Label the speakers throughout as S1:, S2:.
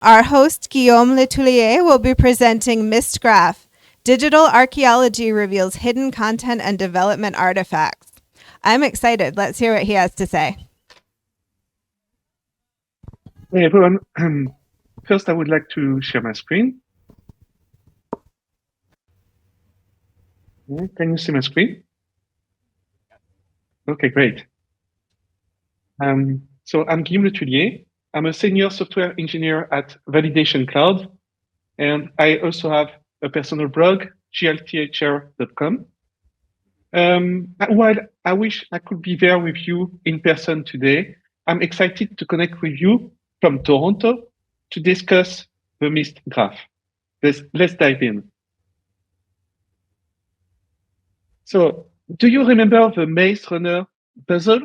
S1: Our host, Guillaume Lethuillier, will be presenting Myst Graph. Digital archaeology reveals hidden content and development artifacts. I'm excited. Let's hear what he has to say.
S2: Hey everyone. First, I would like to share my screen. Can you see my screen? Okay, great. So I'm Guillaume Lethuillier. I'm a senior software engineer at Validation Cloud, and I also have a personal blog, glthr.com. While I wish I could be there with you in person today, I'm excited to connect with you from Toronto to discuss the Myst Graph. Let's dive in. So, do you remember the Maze Runner puzzle?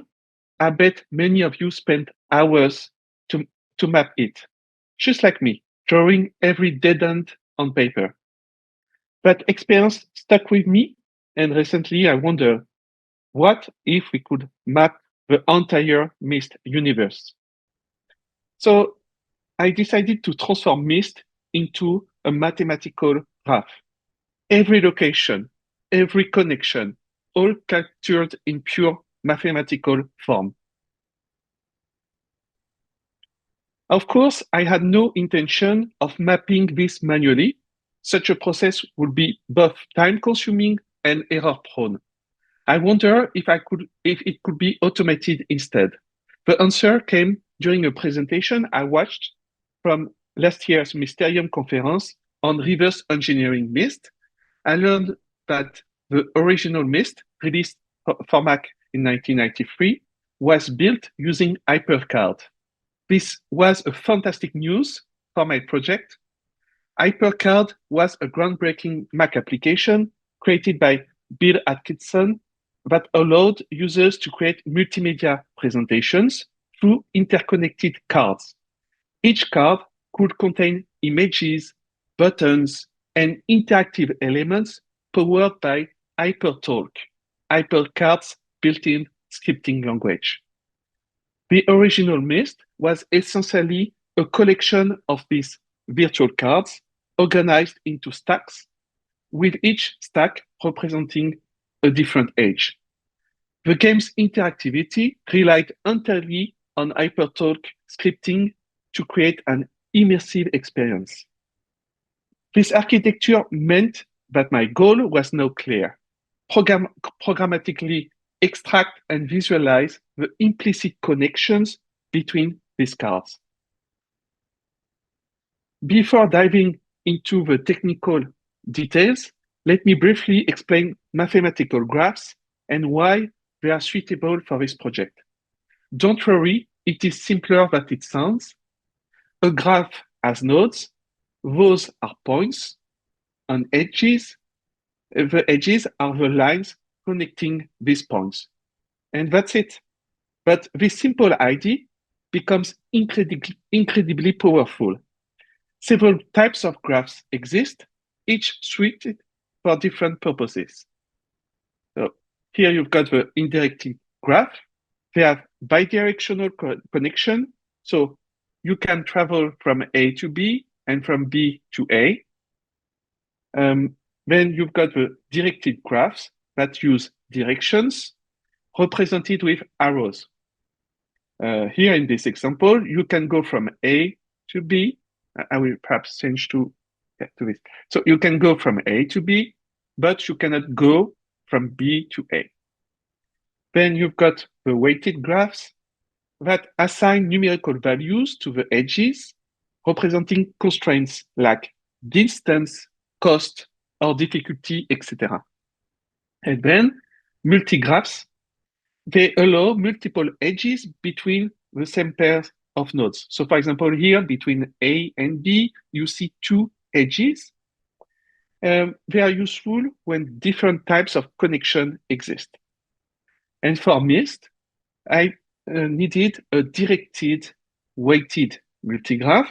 S2: I bet many of you spent hours to map it, just like me, drawing every dead end on paper. That experience stuck with me, and recently I wonder, what if we could map the entire Myst universe? So I decided to transform Myst into a mathematical graph. Every location, every connection, all captured in pure mathematical form. Of course, I had no intention of mapping this manually. Such a process would be both time-consuming and error-prone. I wonder if it could be automated instead. The answer came during a presentation I watched from last year's Mysterium conference on reverse engineering Myst. I learned that the original Myst, released for Mac in 1993, was built using HyperCard. This was a fantastic news for my project. HyperCard was a groundbreaking Mac application created by Bill Atkinson that allowed users to create multimedia presentations through interconnected cards. Each card could contain images, buttons, and interactive elements powered by HyperTalk, HyperCard's built-in scripting language. The original Myst was essentially a collection of these virtual cards organized into stacks, with each stack representing a different age. The game's interactivity relied entirely on HyperTalk scripting to create an immersive experience. This architecture meant that my goal was now clear: programmatically extract and visualize the implicit connections between these cards. Before diving into the technical details, let me briefly explain mathematical graphs and why they are suitable for this project. Don't worry, it is simpler than it sounds. A graph has nodes. Those are points and edges. The edges are the lines connecting these points. And that's it. But this simple idea becomes incredibly powerful. Several types of graphs exist, each suited for different purposes. So here you've got the indirected graph. They have bidirectional connection, so you can travel from A to B and from B to A. Then you've got the directed graphs that use directions represented with arrows. Here in this example, you can go from A to B. I will perhaps change to this. So you can go from A to B, but you cannot go from B to A. Then you've got the weighted graphs that assign numerical values to the edges, representing constraints like distance, cost, or difficulty, etc. And then multigraphs, they allow multiple edges between the same pairs of nodes. So for example, here between A and B, you see two edges. They are useful when different types of connection exist. And for Myst, I needed a directed weighted multigraph.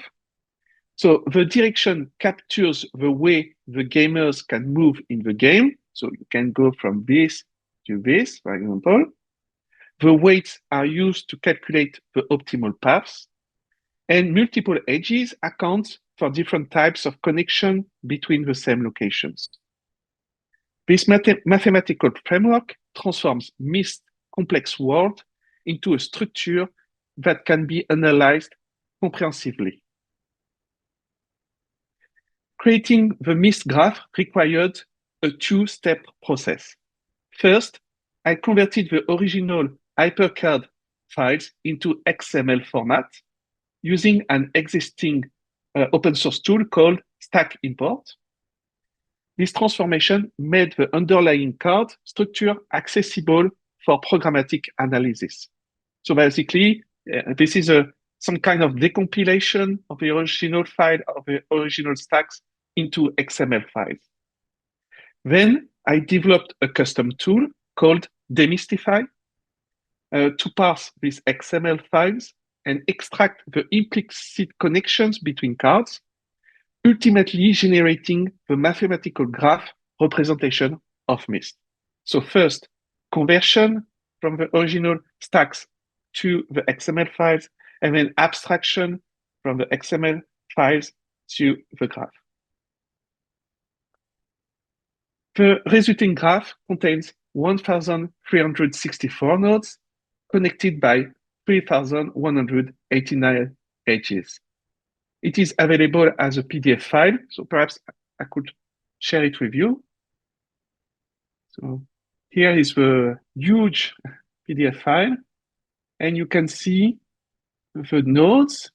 S2: So the direction captures the way the gamers can move in the game. So you can go from this to this, for example. The weights are used to calculate the optimal paths. And multiple edges account for different types of connection between the same locations. This mathematical framework transforms Myst complex world into a structure that can be analyzed comprehensively. Creating the Myst graph required a two-step process. First, I converted the original HyperCard files into XML format using an existing open source tool called Stack Import. This transformation made the underlying card structure accessible for programmatic analysis. So basically, this is some kind of decompilation of the original file of the original stacks into XML files. Then I developed a custom tool called DeMystify to parse these XML files and extract the implicit connections between cards, ultimately generating the mathematical graph representation of Myst. So first, conversion from the original stacks to the XML files, and then abstraction from the XML files to the graph. The resulting graph contains 1,364 nodes connected by 3,189 edges. It is available as a PDF file, so perhaps I could share it with you. So here is the huge PDF file, and you can see the nodes,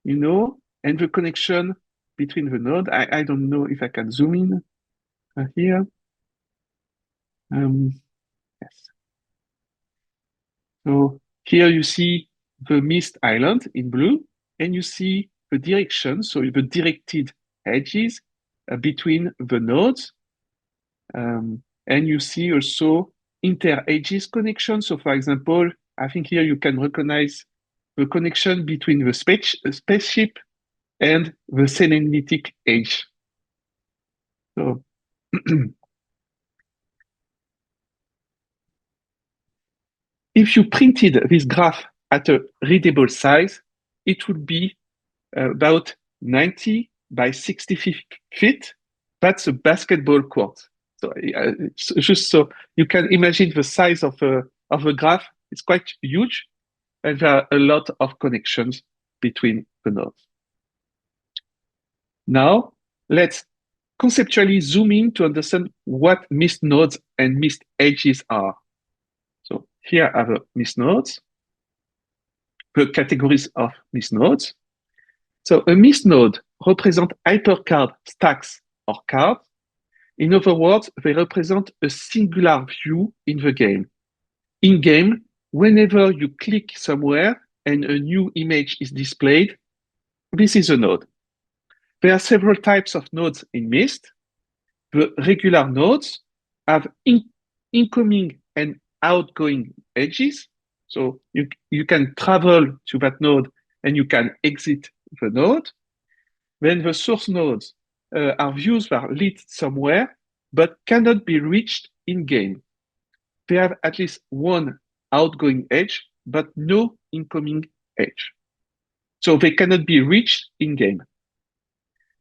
S2: and the connection between the node. I don't know if I can zoom in here. Yes. So here you see the Myst island in blue, and you see the direction, so the directed edges between the nodes. And you see also inter-edges connection. So for example, I think here you can recognize the connection between the spaceship and the selenditic edge. So if you printed this graph at a readable size, it would be about 90 by 60 feet. That's a basketball court. So just so you can imagine the size of a graph, it's quite huge, and there are a lot of connections between the nodes. Now, let's conceptually zoom in to understand what Myst nodes and Myst edges are. So here are the Myst nodes, the categories of Myst nodes. So a Myst node represents HyperCard stacks or cards. In other words, they represent a singular view in the game. In game, whenever you click somewhere and a new image is displayed, this is a node. There are several types of nodes in Myst. The regular nodes have incoming and outgoing edges. So you can travel to that node and you can exit the node. Then the source nodes are views that are lit somewhere, but cannot be reached in-game. They have at least one outgoing edge, but no incoming edge. So they cannot be reached in-game.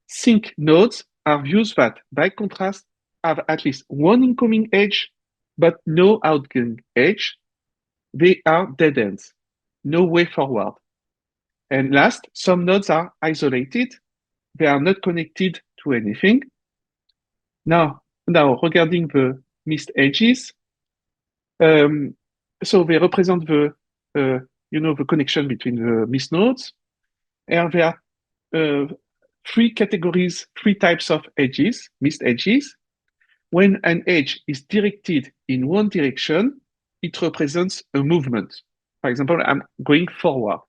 S2: Sync nodes are views that, by contrast, have at least one incoming edge, but no outgoing edge. They are dead ends, no way forward. And last, some nodes are isolated. They are not connected to anything. Now regarding the Myst edges, so they represent the the connection between the Myst nodes, and there are three categories, three types of edges, Myst edges. When an edge is directed in one direction, it represents a movement. For example, I'm going forward.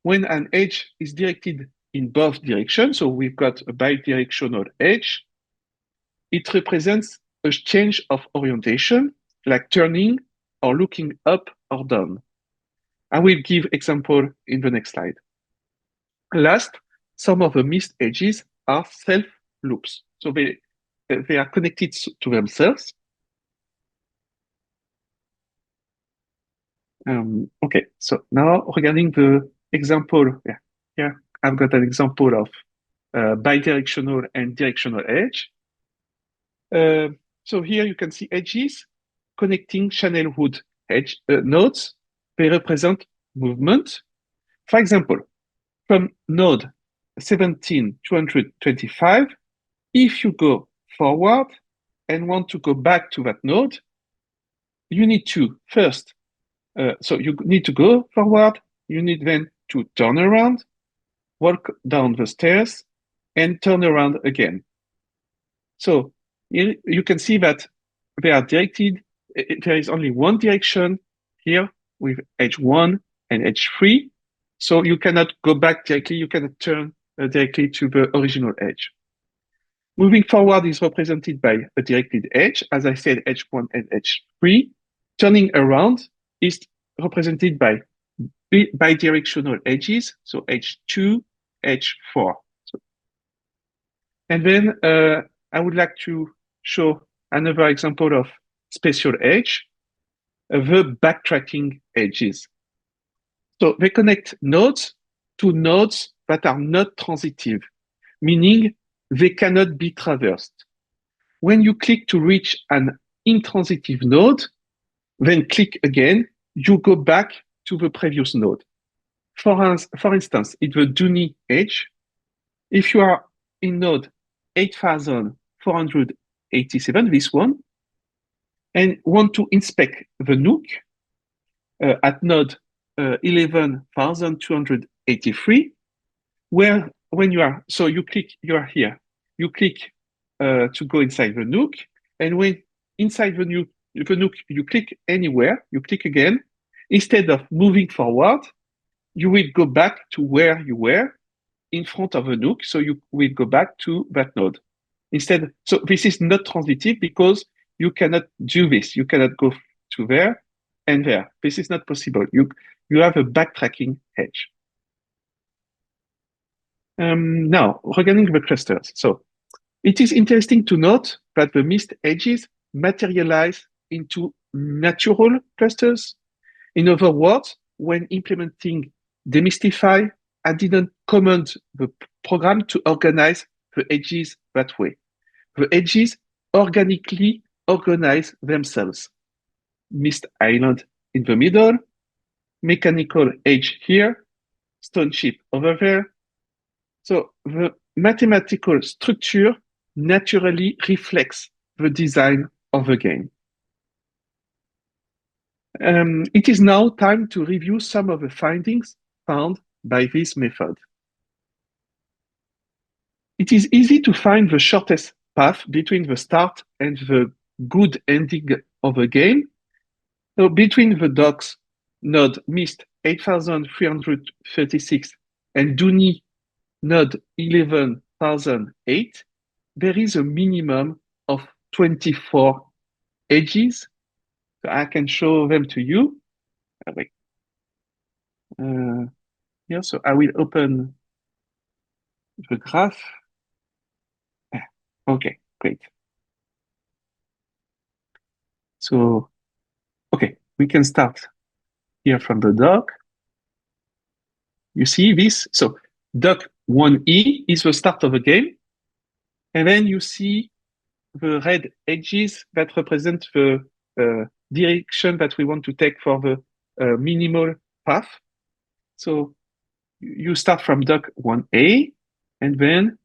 S2: When an edge is directed in both directions, so we've got a bidirectional edge, it represents a change of orientation, like turning or looking up or down. I will give example in the next slide. Last, some of the Myst edges are self-loops. So they are connected to themselves. Okay, so now regarding the example here I've got an example of bidirectional and directional edge. So here you can see edges connecting channelhood edge nodes. They represent movement. For example, from node 17225, if you go forward and want to go back to that node, you need to first, so you need to go forward, you need then to turn around, walk down the stairs, and turn around again. So here you can see that they are directed, there is only one direction here with edge 1 and edge 3. So you cannot go back directly, you cannot turn directly to the original edge. Moving forward is represented by a directed edge, as I said, edge 1 and edge 3. Turning around is represented by bidirectional edges, so edge 2, edge 4. And then I would like to show another example of spatial edge, the backtracking edges. So they connect nodes to nodes that are not transitive, meaning they cannot be traversed. When you click to reach an intransitive node, then click again, you go back to the previous node. For instance, in the Dooney edge, if you are in node 8487, this one, and want to inspect the NUC at node 11283, where when you are, so you click, you are here, you click to go inside the NUC, and when inside the NUC, you click anywhere, you click again, instead of moving forward, you will go back to where you were in front of the NUC, so you will go back to that node. Instead, so this is not transitive because you cannot do this. You cannot go to there and there. This is not possible. You have a backtracking edge. Now, regarding the clusters. So it is interesting to note that the Myst edges materialize into natural clusters. In other words, when implementing DeMystify, I didn't command the program to organize the edges that way. The edges organically organize themselves. Myst island in the middle, mechanical edge here, stone chip over there. So the mathematical structure naturally reflects the design of the game. It is now time to review some of the findings found by this method. It is easy to find the shortest path between the start and the good ending of a game. So between the docks node Myst 8336 and Dooney node 11008, there is a minimum of 24 edges. So I can show them to you. Here, so I will open the graph. Okay, great. So, okay, we can start here from the dock. You see this? So dock 1E is the start of the game. And then you see the red edges that represent the direction that we want to take for the minimal path. So you start from dock 1A, and then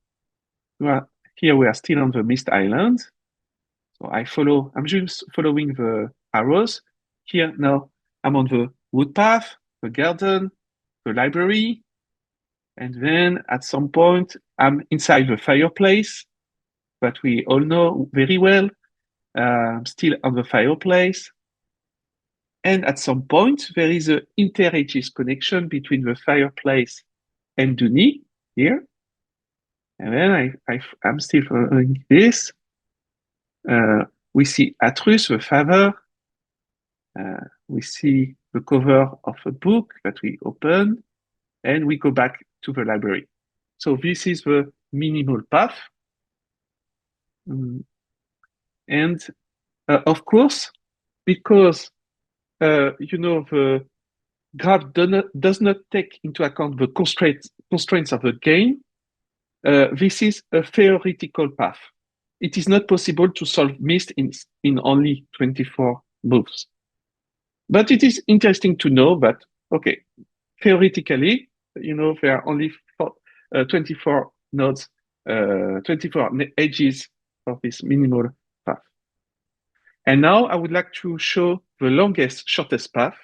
S2: here we are still on the Myst Island. So I'm just following the arrows. Here now I'm on the wood path, the garden, the library, and then at some point I'm inside the fireplace that we all know very well. I'm still on the fireplace. And at some point there is an inter-edges connection between the fireplace and Dooney here. And then I'm still following this. We see Atrus, the father. We see the cover of a book that we open, and we go back to the library. So this is the minimal path. And of course, because the graph does not take into account the constraints of the game, this is a theoretical path. It is not possible to solve Myst in only 24 moves. But it is interesting to know that, okay, theoretically, there are only 24 nodes, 24 edges of this minimal path. And now I would like to show the longest, shortest path.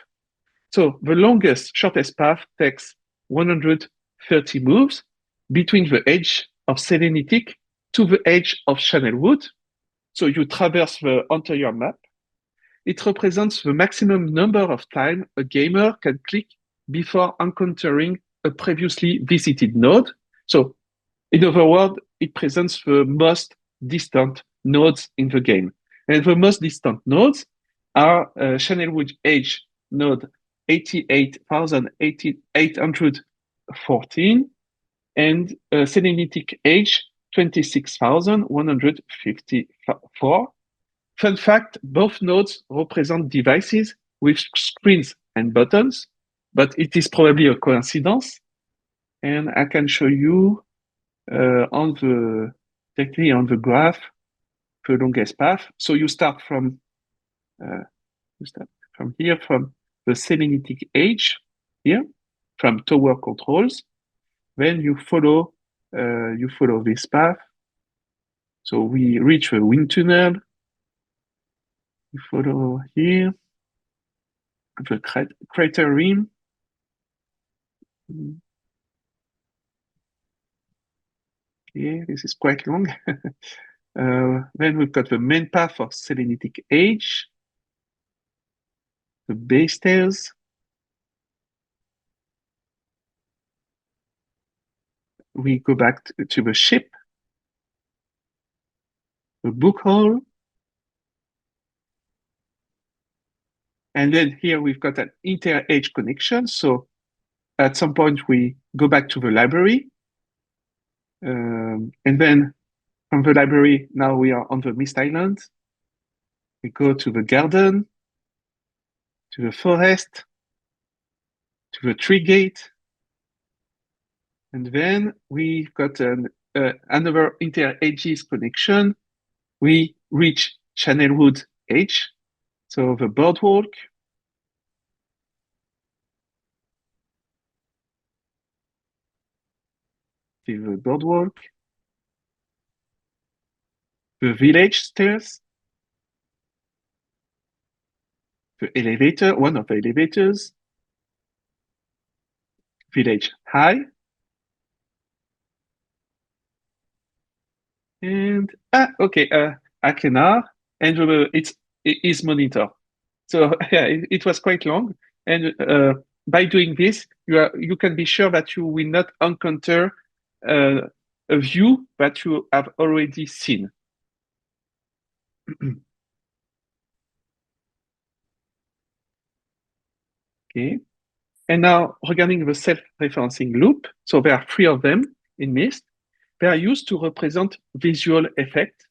S2: So the longest, shortest path takes 130 moves between the edge of Selenitic to the edge of Channelwood. So you traverse the entire map. It represents the maximum number of time a gamer can click before encountering a previously visited node. So in other words, it presents the most distant nodes in the game. And the most distant nodes are Channelwood Edge node 88,814 and Selenitic Edge 26,154. Fun fact, both nodes represent devices with screens and buttons, but it is probably a coincidence. And I can show you directly on the graph, the longest path. So you start from here, from the Selenitic Edge here, from tower controls. Then you follow this path. So we reach the wind tunnel. You follow here the crater rim. Okay, this is quite long. Then we've got the main path of Selenitic Edge, the base stairs. We go back to the ship, the book hall. And then here we've got an inter-edge connection. So at some point we go back to the library. And then from the library, now we are on the Myst Island. We go to the garden, to the forest, to the tree gate. And then we've got another inter-edges connection. We reach Channelwood Edge. So the boardwalk. The boardwalk. The village stairs. The elevator, one of the elevators. Village high. And Akenar, and it is monitor. So yeah, it was quite long. And by doing this, you can be sure that you will not encounter a view that you have already seen. Okay. And now regarding the self-referencing loop, so there are 3 of them in Myst. They are used to represent visual effects.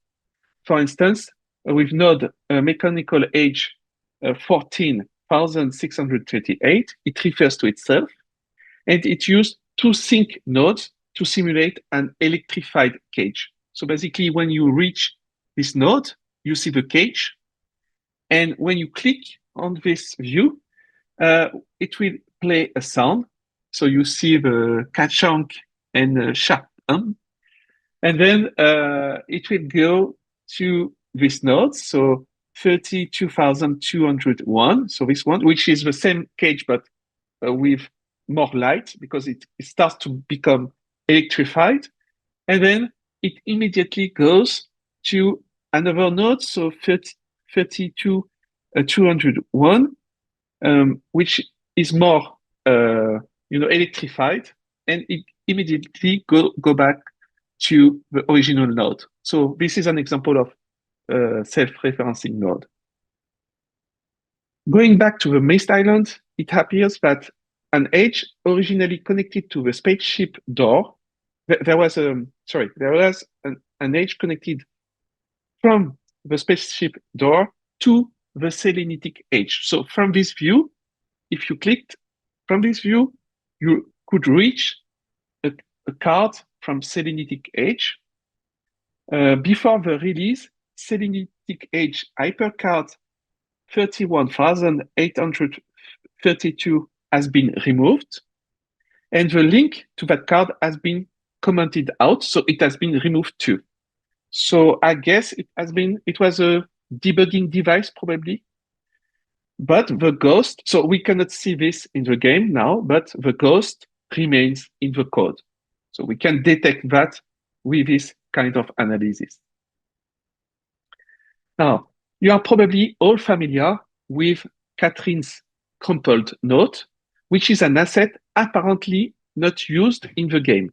S2: For instance, with node mechanical age 14,638, it refers to itself, and it used 2 sync nodes to simulate an electrified cage. So basically, when you reach this node, you see the cage, and when you click on this view, it will play a sound. So you see the ka-chunk and sharp and then it will go to this node, so 32,201. So this one, which is the same cage, but with more light because it starts to become electrified. And then it immediately goes to another node, so 32,201, which is more electrified, and it immediately go back to the original node. So this is an example of self-referencing node. Going back to the Myst Island, it appears that an edge originally connected to the spaceship door. There was an edge connected from the spaceship door to the Selenitic edge. So from this view, if you clicked from this view, you could reach a a card from Selenitic Age. Before the release, Selenitic Age HyperCard 31,832 has been removed, and the link to that card has been commented out, so it has been removed too. So I guess it was a debugging device probably. But the ghost, so we cannot see this in the game now, but the ghost remains in the code. So we can detect that with this kind of analysis. Now, you are probably all familiar with Catherine's crumpled note, which is an asset apparently not used in the game.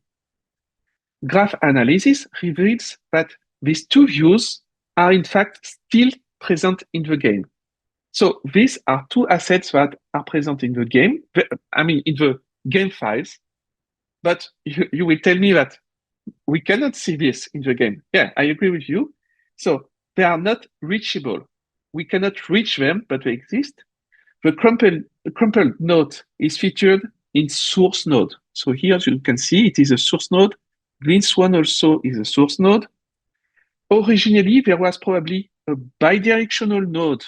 S2: Graph analysis reveals that these two views are in fact still present in the game. So these are two assets that are present in the game, in the game files, but you will tell me that we cannot see this in the game. Yeah, I agree with you. So they are not reachable. We cannot reach them, but they exist. The crumpled node is featured in source node. So here you can see it is a source node. This one also is a source node. Originally, there was probably a bidirectional node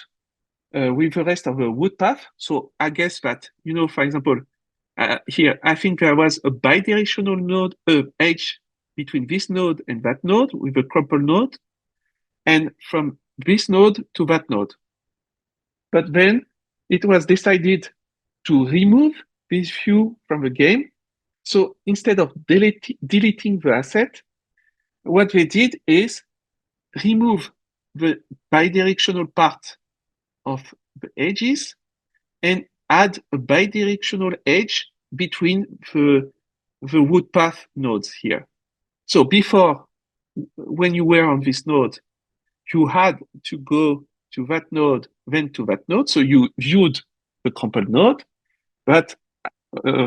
S2: with the rest of the wood path. So I guess that, for example, here, I think there was a bidirectional node edge between this node and that node with a crumpled node, and from this node to that node. But then it was decided to remove this view from the game. So instead of deleting the asset, what they did is remove the bidirectional part of the edges and add a bidirectional edge between the wood path nodes here. So before, when you were on this node, you had to go to that node, then to that node. So you viewed the crumpled node, but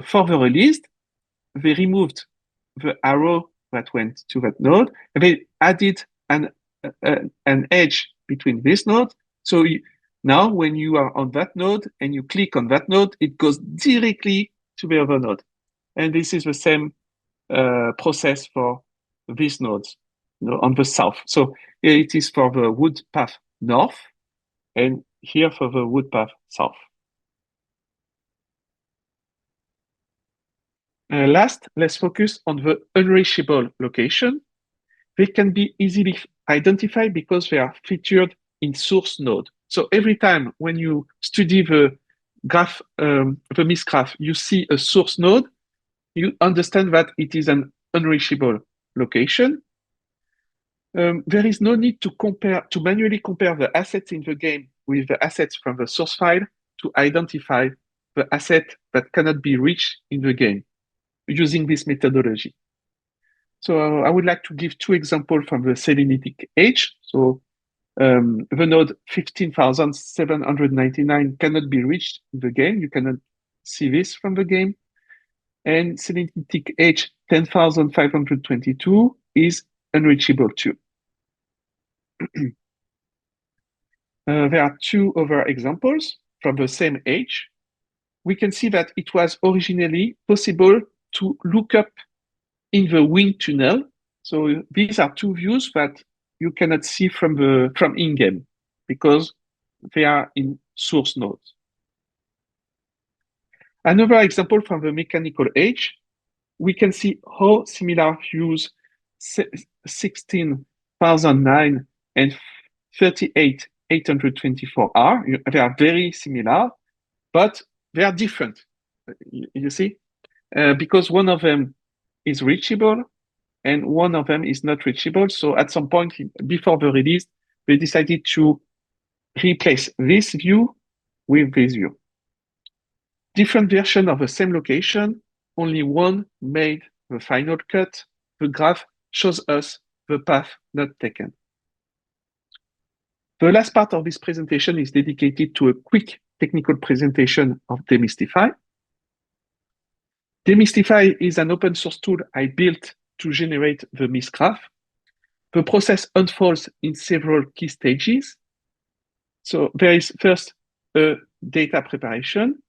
S2: for the release, they removed the arrow that went to that node, and they added an edge between this node. So now when you are on that node and you click on that node, it goes directly to the other node. And this is the same process for these nodes on the south. So here it is for the wood path north, and here for the wood path south. Last, let's focus on the unreachable location. They can be easily identified because they are featured in source node. So every time when you study the graph, the Myst graph, you see a source node, you understand that it is an unreachable location. There is no need to manually compare the assets in the game with the assets from the source file to identify the asset that cannot be reached in the game using this methodology. So I would like to give two examples from the Selenitic Age. So the node 15,799 cannot be reached in the game. You cannot see this from the game. And Selenitic Age 10,522 is unreachable too. There are two other examples from the same age. We can see that it was originally possible to look up in the wind tunnel. So these are two views that you cannot see from in-game because they are in source nodes. Another example from the mechanical age, we can see how similar views 16,009 and 38,824 are. They are very similar, but they are different, you see, because one of them is reachable and one of them is not reachable. So at some point before the release, they decided to replace this view with this view. Different version of the same location, only one made the final cut. The graph shows us the path not taken. The last part of this presentation is dedicated to a quick technical presentation of DeMystify. DeMystify is an open source tool I built to generate the Myst graph. The process unfolds in several key stages. So there is first a data preparation.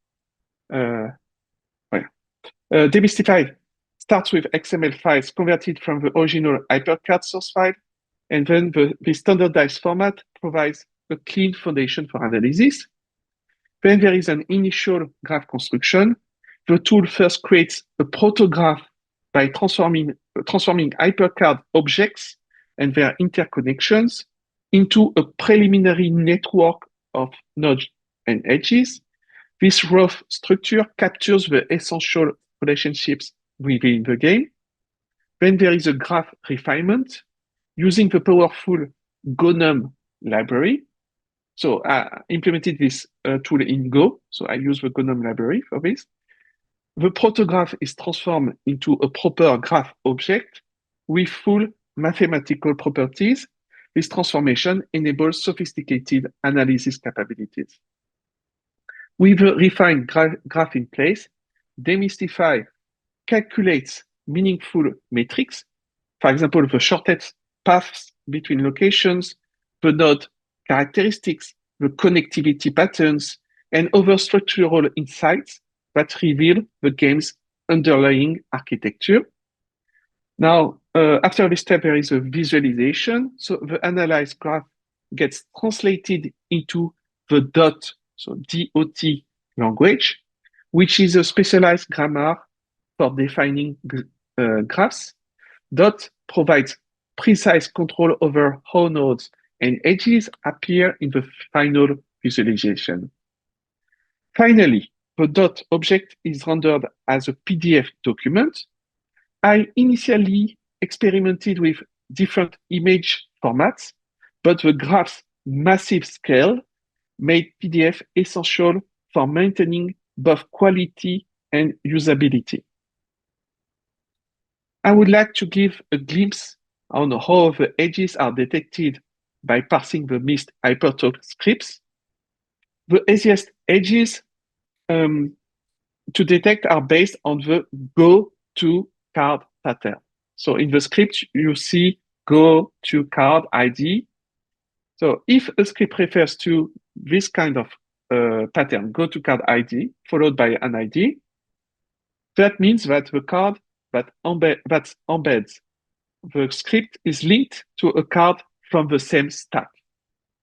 S2: DeMystify starts with XML files converted from the original HyperCard source file, and then the standardized format provides a clean foundation for analysis. Then there is an initial graph construction. The tool first creates a protograph by transforming HyperCard objects and their interconnections into a preliminary network of nodes and edges. This rough structure captures the essential relationships within the game. Then there is a graph refinement using the powerful GNOME library. So I implemented this tool in Go. So I use the GNOME library for this. The protograph is transformed into a proper graph object with full mathematical properties. This transformation enables sophisticated analysis capabilities. With a refined graph in place, DeMystify calculates meaningful metrics, for example, the shortest paths between locations, the node characteristics, the connectivity patterns, and other structural insights that reveal the game's underlying architecture. Now, after this step, there is a visualization. So the analyzed graph gets translated into the DOT, so DOT language, which is a specialized grammar for defining graphs. DOT provides precise control over how nodes and edges appear in the final visualization. Finally, the DOT object is rendered as a PDF document. I initially experimented with different image formats, but the graph's massive scale made PDF essential for maintaining both quality and usability. I would like to give a glimpse on how the edges are detected by parsing the Myst HyperTalk scripts. The easiest edges to detect are based on the go to card pattern. So in the script, you see go to card ID. So if a script refers to this kind of pattern, go to card ID, followed by an ID, that means that the card that embeds the script is linked to a card from the same stack.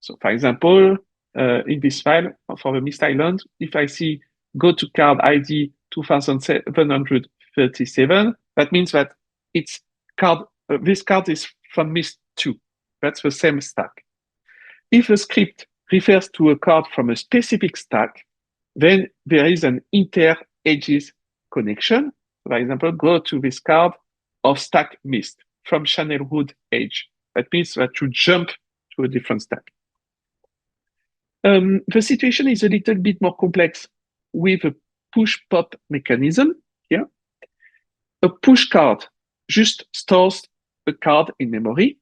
S2: So for example, in this file for the Myst Island, if I see go to card ID 2737, that means that it's this card is from Myst 2. That's the same stack. If the script refers to a card from a specific stack, then there is an inter-edges connection. For example, go to this card of stack Myst from Channelwood edge. That means that you jump to a different stack. The situation is a little bit more complex with a push-pop mechanism here. A push card just stores a card in memory,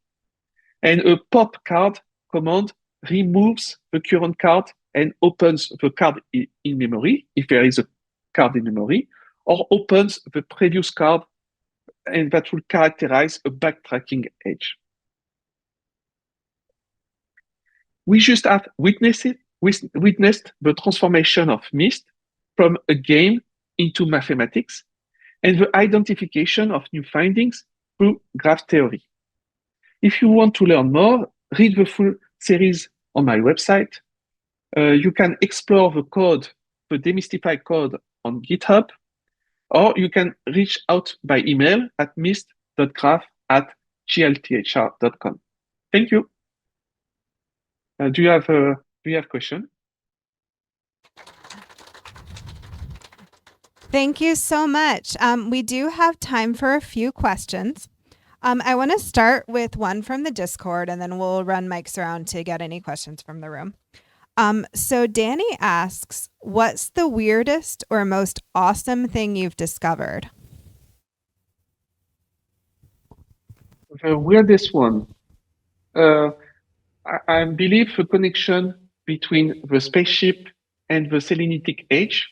S2: and a pop card command removes the current card and opens the card in memory, if there is a card in memory, or opens the previous card, and that will characterize a backtracking edge. We just have witnessed the transformation of Myst from a game into mathematics and the identification of new findings through graph theory. If you want to learn more, read the full series on my website. You can explore the code, the DeMystify code on GitHub, or you can reach out by email at myst.graph@glthr.com. Thank you. Do you have a question?
S1: Thank you so much. We do have time for a few questions. I want to start with one from the Discord, and then we'll run mics around to get any questions from the room. So Danny asks, what's the weirdest or most awesome thing you've discovered?
S2: The weirdest one. I believe the connection between the spaceship and the Selenitic age.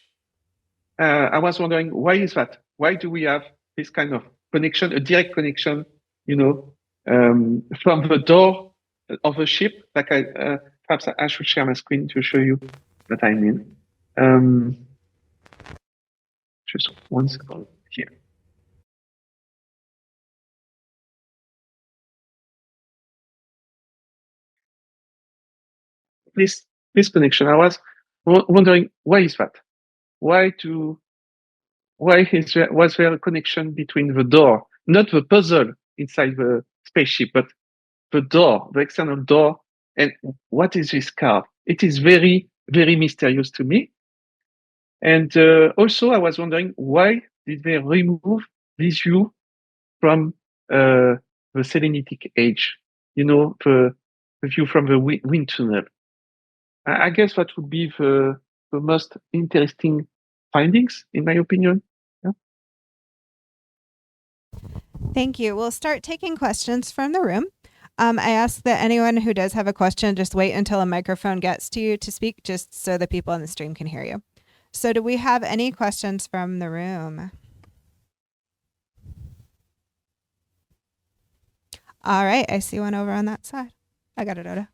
S2: I was wondering, why is that? Why do we have this kind of connection, a direct connection, from the door of the ship? Like perhaps I should share my screen to show you what I mean. Just one second here. this connection. I was wondering, why is that? Was there a connection between the door, not the puzzle inside the spaceship, but the door, the external door, and what is this card? It is very, very mysterious to me. And also, I was wondering, why did they remove this view from the Selenitic age? The view from the wind tunnel. I guess that would be the most interesting findings, in my opinion. Yeah.
S1: Thank you. We'll start taking questions from the room. I ask that anyone who does have a question just wait until a microphone gets to you to speak, just so the people on the stream can hear you. So do we have any questions from the room? All right, I see one over on that side. I got it, Oda.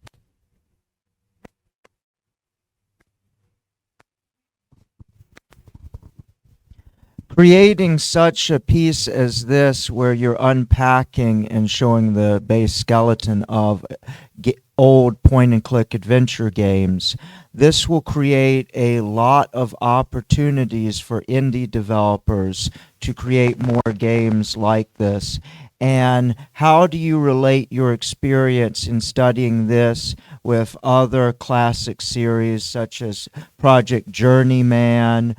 S3: Creating such a piece as this, where you're unpacking and showing the base skeleton of old point-and-click adventure games, this will create a lot of opportunities for indie developers to create more games like this. And how do you relate your experience in studying this with other classic series such as Project Journeyman,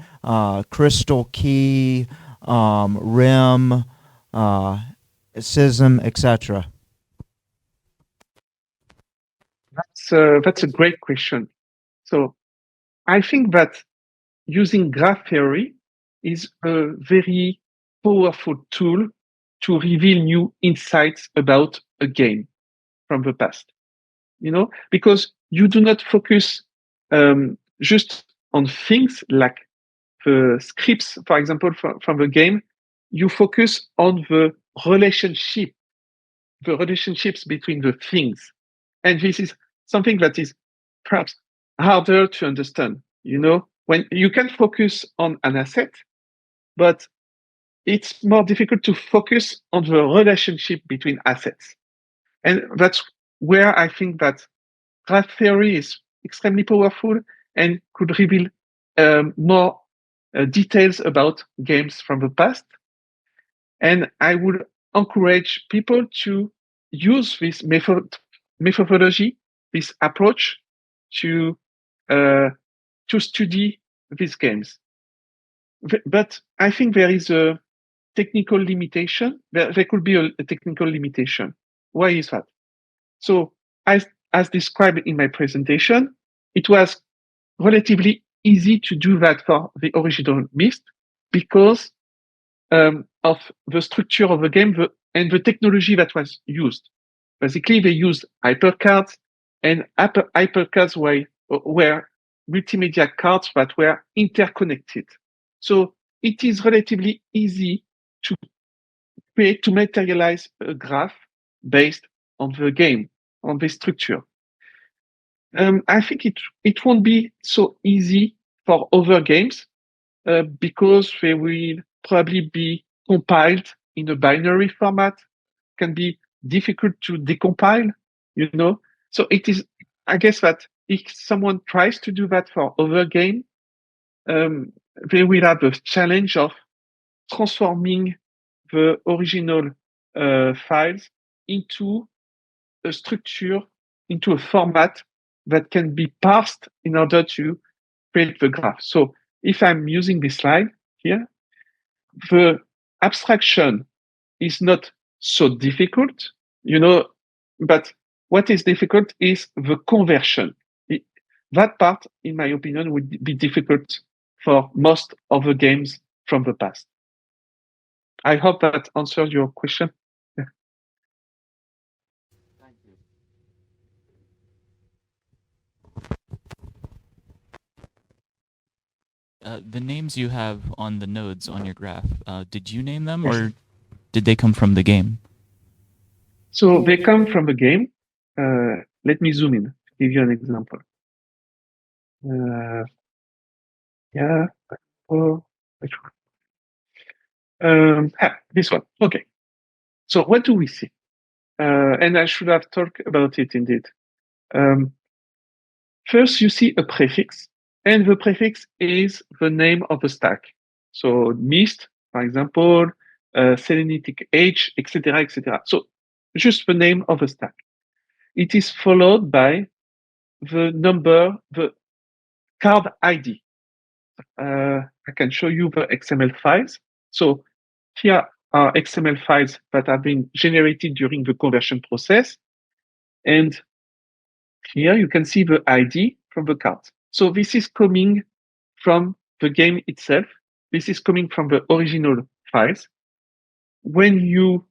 S3: Crystal Key, Rim, Sism, etc.?
S2: That's a great question. So I think that using graph theory is a very powerful tool to reveal new insights about a game from the past. Because you do not focus just on things like the scripts, for example, from the game. You focus on the relationships between the things. And this is something that is perhaps harder to understand. When you can focus on an asset, but it's more difficult to focus on the relationship between assets. And that's where I think that graph theory is extremely powerful and could reveal more details about games from the past. And I would encourage people to use this methodology, this approach to study these games. But I think there is a technical limitation. There could be a technical limitation. Why is that? So, as described in my presentation, it was relatively easy to do that for the original Myst because of the structure of the game and the technology that was used. Basically, they used HyperCards, and HyperCards were multimedia cards that were interconnected. So it is relatively easy to materialize a graph based on the game, on the structure. I think it won't be so easy for other games because they will probably be compiled in a binary format, can be difficult to decompile, So I guess that if someone tries to do that for other game, they will have the challenge of transforming the original files into a structure, into a format that can be parsed in order to create the graph. So if I'm using this slide here, the abstraction is not so difficult, but what is difficult is the conversion. That part, in my opinion, would be difficult for most of the games from the past. I hope that answers your question. Yeah.
S3: Thank you.
S4: The names you have on the nodes on your graph, did you name them or did they come from the game?
S2: So they come from the game. Let me zoom in to give you an example. Yeah. Oh, which one? This one. Okay. So what do we see? And I should have talked about it indeed. First, you see a prefix, and the prefix is the name of the stack. So Myst, for example, Selenitic Age, etc., etc. So just the name of the stack. It is followed by the number, the card ID. I can show you the XML files. So here are XML files that have been generated during the conversion process. And here you can see the ID from the card. So this is coming from the game itself. This is coming from the original files. When you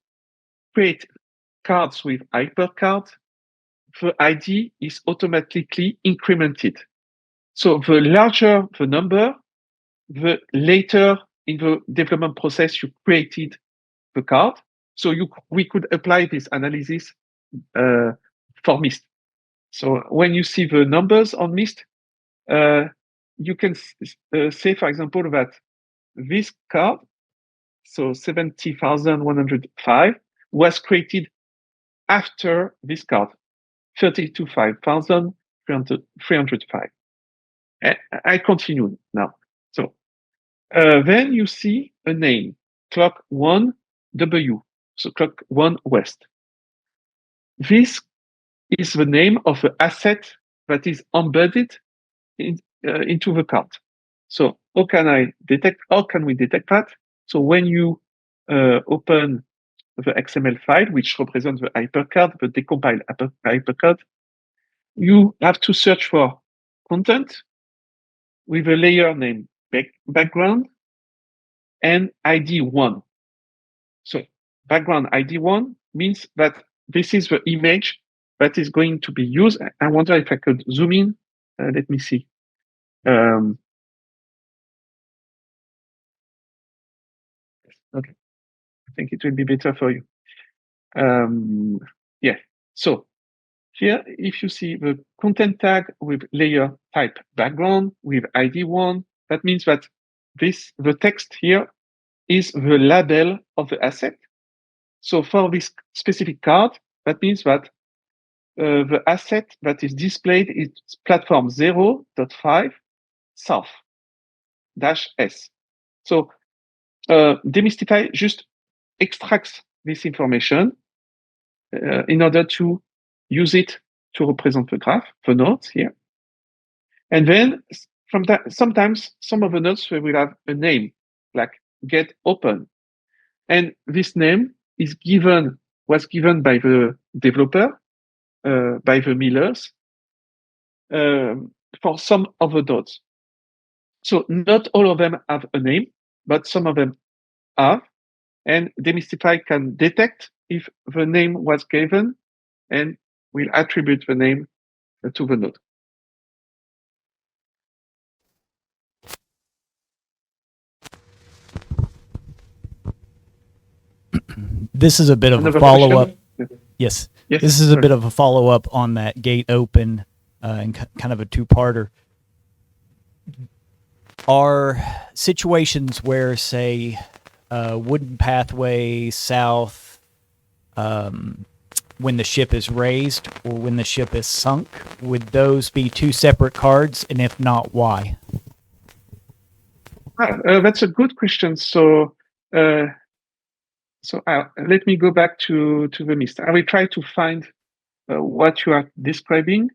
S2: create cards with HyperCard, the ID is automatically incremented. So the larger the number, the later in the development process you created the card. So we could apply this analysis for Myst. So when you see the numbers on Myst, you can say, for example, that this card, so 70,105, was created after this card, 32,305. I continue now. So then you see a name, clock 1 W, so clock 1 West. This is the name of the asset that is embedded into the card. So how can we detect that? So when you open the XML file, which represents the HyperCard, the decompiled HyperCard, you have to search for content with a layer named background and ID1. So background ID1 means that this is the image that is going to be used. I wonder if I could zoom in. Let me see. Okay, I think it will be better for you. Yeah, so here, if you see the content tag with layer type background with ID1, that means that the text here is the label of the asset. So for this specific card, that means that the asset that is displayed is platform 0.5 south -s. So DeMystify just extracts this information in order to use it to represent the graph, the nodes here. And then from that, sometimes some of the nodes will have a name like get open. And this name was given by the developer, by the millers, for some of the nodes. So not all of them have a name, but some of them have. And DeMystify can detect if the name was given and will attribute the name to the node.
S5: This is a bit of a follow-up. Yes. This is a bit of a follow-up on that gate open and kind of a two-parter. Are situations where, say, wooden pathway south, when the ship is raised or when the ship is sunk, would those be two separate cards? And if not, why?
S2: That's a good question. So let me go back to the Myst. I will try to find what you are describing.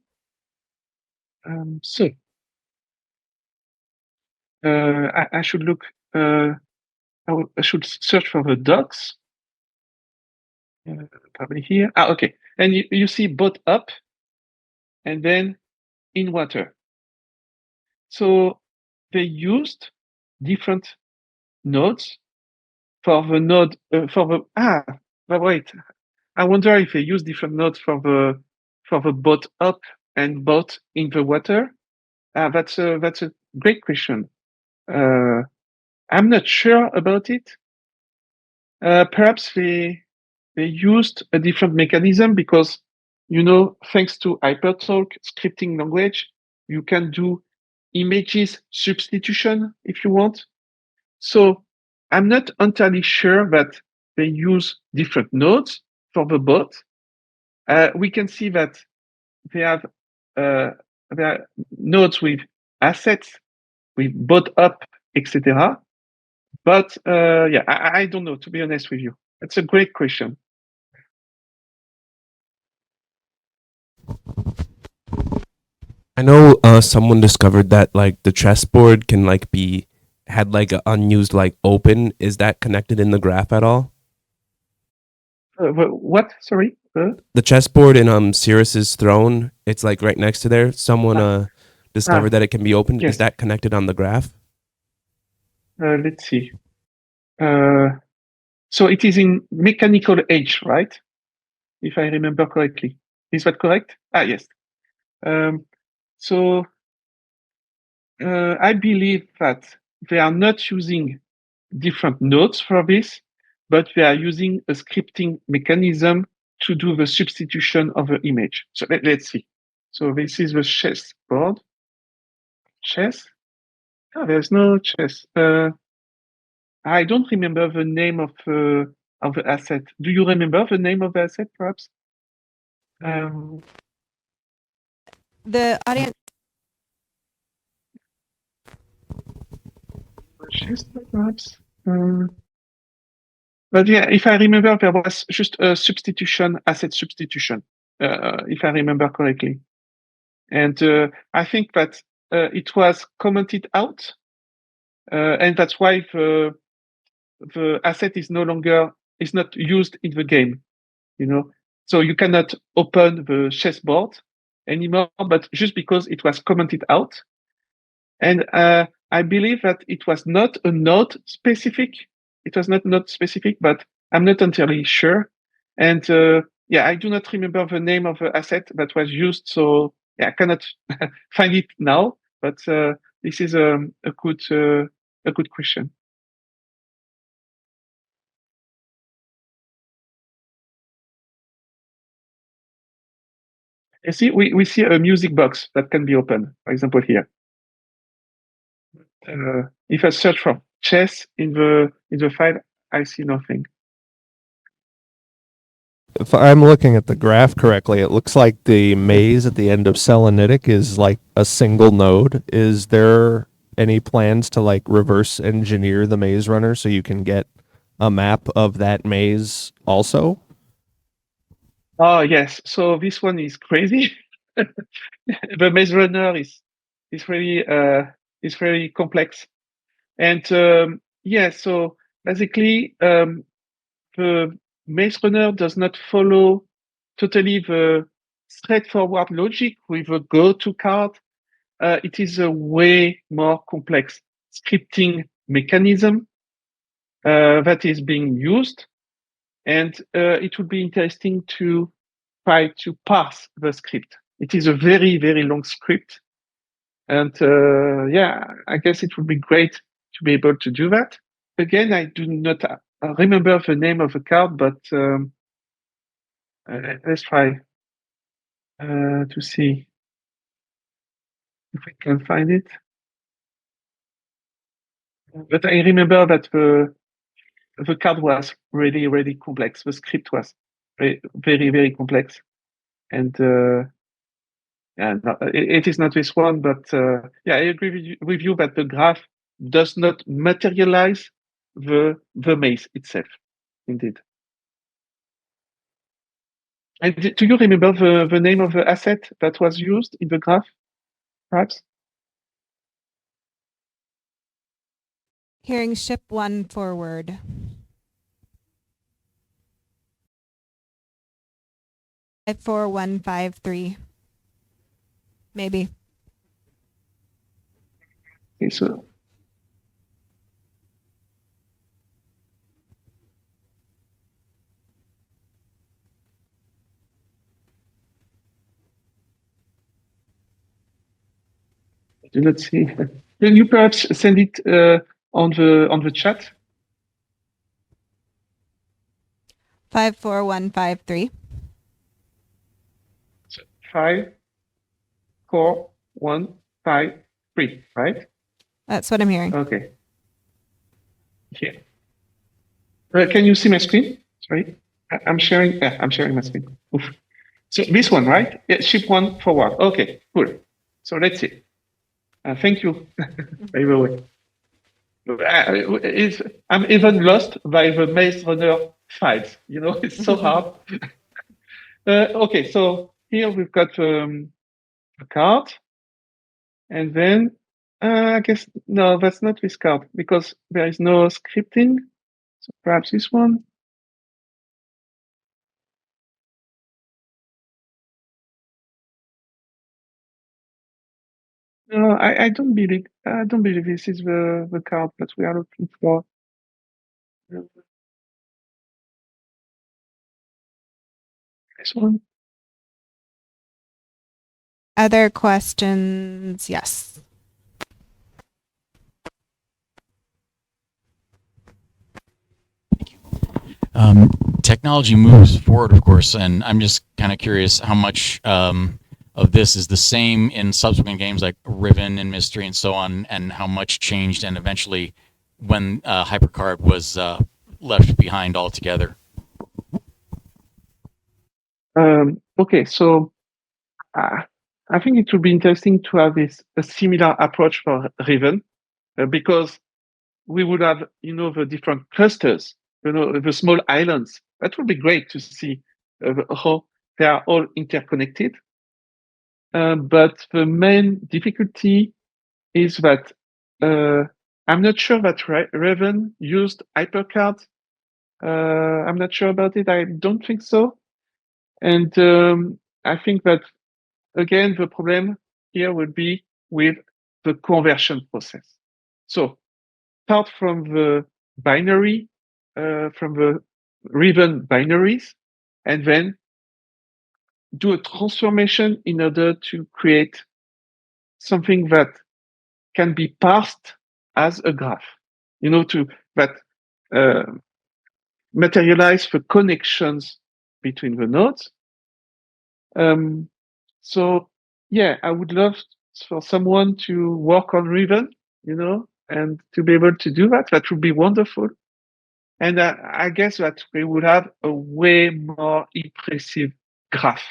S2: I should look. I should search for the docs. Probably here. Okay. And you see boat up, and then in water. So they used different nodes for the node wait. I wonder if they use different nodes for the boat up and boat in the water. That's a great question. I'm not sure about it. Perhaps they used a different mechanism because, thanks to HyperTalk scripting language, you can do images substitution if you want. So I'm not entirely sure that they use different nodes for the bot. We can see that they have a nodes with assets, with bought up, etc. But I don't know, to be honest with you. It's a great question.
S6: I know someone discovered that like the chessboard can like had like an unused like open. Is that connected in the graph at all?
S2: What? Sorry?
S6: The chessboard in Cyrus's throne, it's like right next to there. Someone discovered that it can be opened.
S2: Yes.
S6: Is that connected on the graph?
S2: Let's see. So it is in mechanical age, right? If I remember correctly. Is that correct? Yes. So I believe that they are not using different nodes for this, but they are using a scripting mechanism to do the substitution of the image. So let's see. So this is the chess board. Chess? Oh, there's no chess. I don't remember the name of the asset. Do you remember the name of the asset, perhaps?
S1: The audience.
S2: Chess, perhaps. But yeah, if I remember, there was just a substitution, asset substitution, if I remember correctly. And I think that it was commented out, and that's why the asset is not used in the game, you know. So you cannot open the chessboard anymore, but just because it was commented out. And I believe that it was not a node specific. It was not node specific, but I'm not entirely sure. And I do not remember the name of the asset that was used. So I cannot find it now. But this is a good question. You see, we see a music box that can be opened, for example, here. If I search for chess in the file, I see nothing.
S7: If I'm looking at the graph correctly, it looks like the maze at the end of Selenitic is like a single node. Is there any plans to like reverse engineer the maze runner so you can get a map of that maze also?
S2: Oh yes, so this one is crazy. The maze runner is very complex, and so basically the maze runner does not follow totally the straightforward logic with a go-to card. It is a way more complex scripting mechanism that is being used. And it would be interesting to try to parse the script. It is a very, very long script. And I guess it would be great to be able to do that. Again, I do not remember the name of the card, but let's try to see if we can find it. But I remember that the card was really, really complex. The script was very, very complex. And it is not this one, but I agree with you that the graph does not materialize the maze itself, indeed. And do you remember the name of the asset that was used in the graph, perhaps?
S1: Hearing ship 1 forward. At 4153. Maybe.
S2: Okay, so I do not see. Can you perhaps send it on the chat?
S1: 54153.
S2: 5, 4, 1, 5, 3, right?
S1: That's what I'm hearing.
S2: Okay. Here. Can you see my screen? Sorry, I'm sharing. I'm sharing my screen. Oof. So this one, right? Yeah, ship 1 forward. Okay, cool. So let's see. Thank you, by the way. I'm even lost by the Maze Runner files. It's so hard. Okay, so here we've got a card. And then I guess, no, that's not this card because there is no scripting. So perhaps this one. No, I don't believe this is the card that we are looking for. This one.
S1: Other questions? Yes.
S8: Technology moves forward, of course, and I'm just kind of curious how much of this is the same in subsequent games like Riven and Mystery and so on, and how much changed and eventually when HyperCard was left behind altogether.
S2: Okay, so I think it would be interesting to have a similar approach for Riven because we would have, the different clusters, the small islands. That would be great to see how they are all interconnected. But the main difficulty is that I'm not sure that Raven used HyperCard. I'm not sure about it. I don't think so. And I think that, again, the problem here would be with the conversion process. So start from the binary, from the Raven binaries, and then do a transformation in order to create something that can be parsed as a graph, to that materialize the connections between the nodes. So yeah, I would love for someone to work on Riven, and to be able to do that. That would be wonderful. And I guess that we would have a way more impressive graph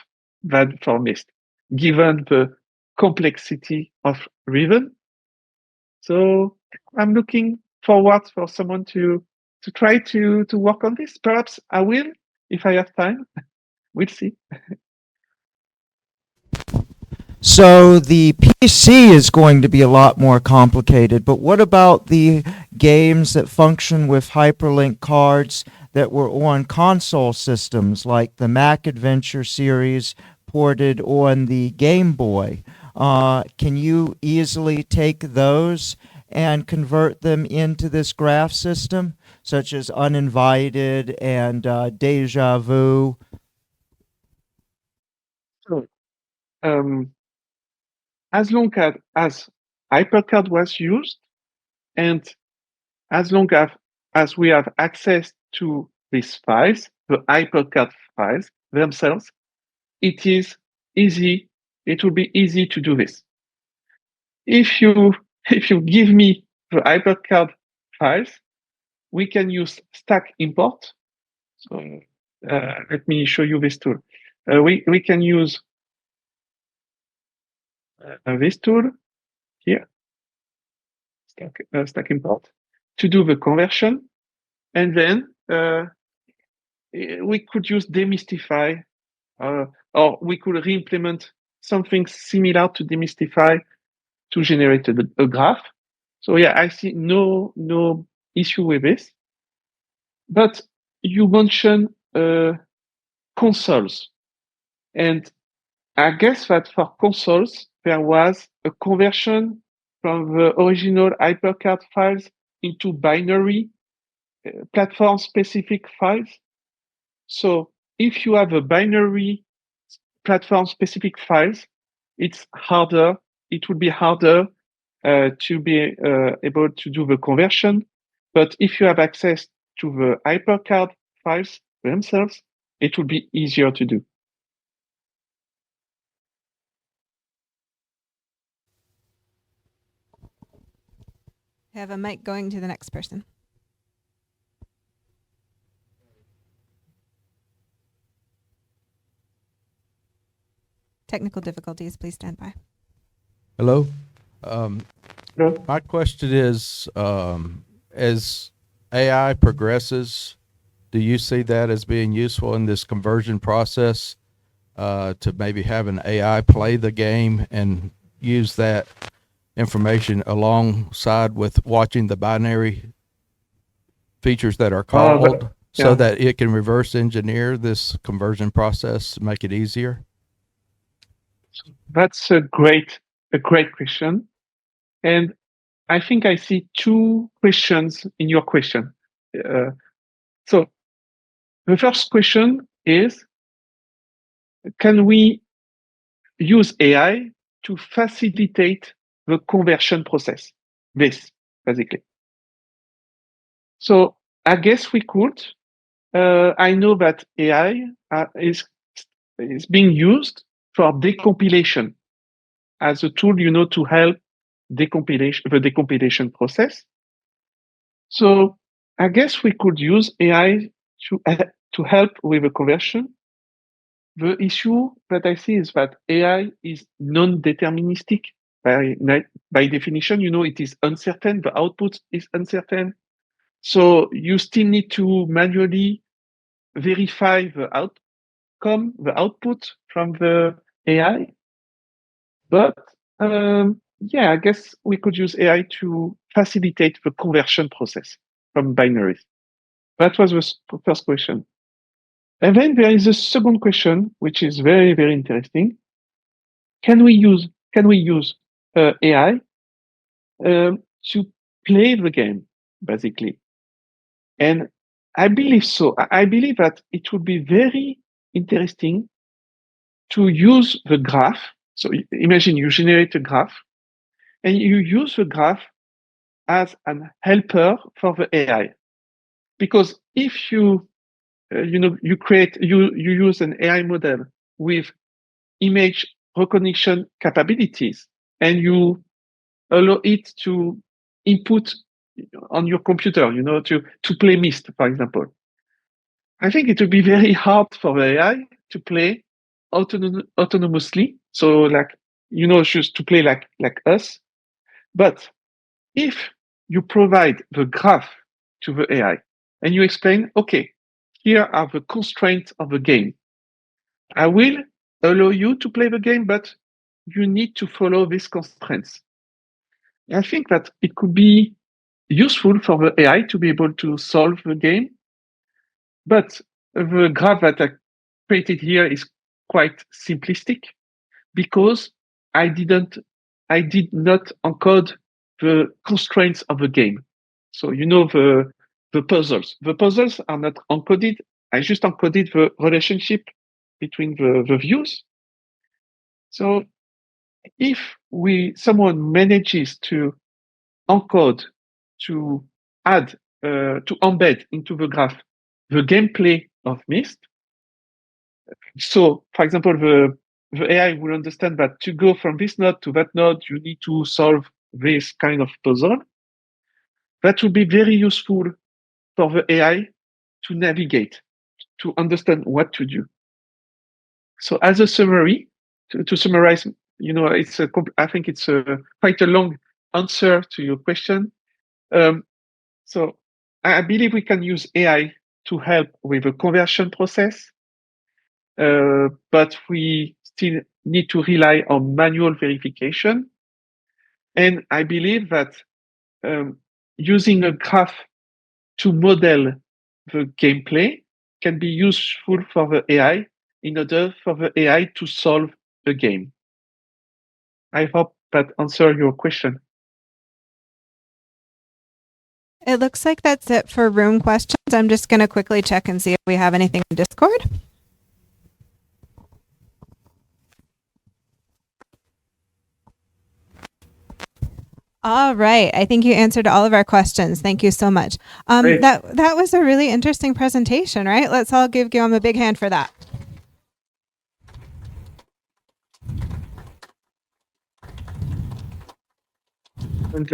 S2: than for Myst, given the complexity of Riven. So I'm looking forward for someone to try to work on this. Perhaps I will if I have time. We'll see.
S3: So the PC is going to be a lot more complicated, but what about the games that function with hyperlink cards that were on console systems like the Mac Adventure series ported on the Game Boy? Can you easily take those and convert them into this graph system, such as Uninvited and Deja Vu?
S2: So, as long as HyperCard was used, and as long as we have access to these files, the HyperCard files themselves, it is easy. It will be easy to do this. If you give me the HyperCard files, we can use stack import. So let me show you this tool. We can use this tool here, stack import, to do the conversion, and then we could use DeMystify, or we could re-implement something similar to DeMystify to generate a graph. So yeah, I see no issue with this. But you mentioned consoles, and I guess that for consoles there was a conversion from the original HyperCard files into binary platform-specific files. So if you have a binary platform-specific files, it's harder. It would be harder to be able to do the conversion. But if you have access to the HyperCard files themselves, it will be easier to do.
S1: I have a mic going to the next person. Technical difficulties, please stand by.
S9: Hello.
S2: Hello?
S9: My question is, as AI progresses, do you see that as being useful in this conversion process, to maybe have an AI play the game and use that information alongside with watching the binary features that are called, so
S2: yeah.
S9: that it can reverse engineer this conversion process, make it easier?
S2: That's a great question. And I think I see two questions in your question. So the first question is, can we use AI to facilitate the conversion process? This, basically. So I guess we could. I know that AI is being used for decompilation as a tool, to help the decompilation process. So I guess we could use AI to help with the conversion. The issue that I see is that AI is non-deterministic by definition. It is uncertain. The output is uncertain. So you still need to manually verify the output from the AI. But yeah, I guess we could use AI to facilitate the conversion process from binaries. That was the first question. And then there is a second question, which is very, very interesting. Can we use AI to play the game, basically? And I believe so. I believe that it would be very interesting to use the graph. So imagine you generate a graph, and you use the graph as an helper for the AI. Because if you use an AI model with image recognition capabilities, and you allow it to input on your computer, to play Myst, for example. I think it would be very hard for the AI to play autonomously. So just to play like us. But if you provide the graph to the AI and you explain, okay, here are the constraints of the game. I will allow you to play the game, but you need to follow these constraints. I think that it could be useful for the AI to be able to solve the game. But the graph that I created here is quite simplistic because I did not encode the constraints of the game. So the puzzles. The puzzles are not encoded. I just encoded the relationship between the views. So if someone manages to encode, to add, to embed into the graph the gameplay of Myst. So, for example, the AI will understand that to go from this node to that node, you need to solve this kind of puzzle. That will be very useful for the AI to navigate, to understand what to do. So, as a summary, to summarize, I think it's quite a long answer to your question. So, I believe we can use AI to help with the conversion process, but we still need to rely on manual verification. And I believe that using a graph to model the gameplay can be useful for the AI in order for the AI to solve the game. I hope that answers your question.
S1: It looks like that's it for room questions. I'm just going to quickly check and see if we have anything in Discord. All right. I think you answered all of our questions. Thank you so much. That was a really interesting presentation, right? Let's all give Guillaume a big hand for that.
S2: And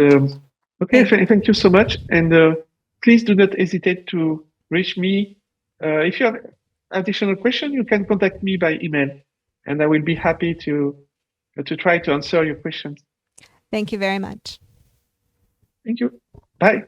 S2: thank you so much. And please do not hesitate to reach me. If you have additional questions, you can contact me by email, and I will be happy to try to answer your questions.
S1: Thank you very much.
S2: Thank you. Bye.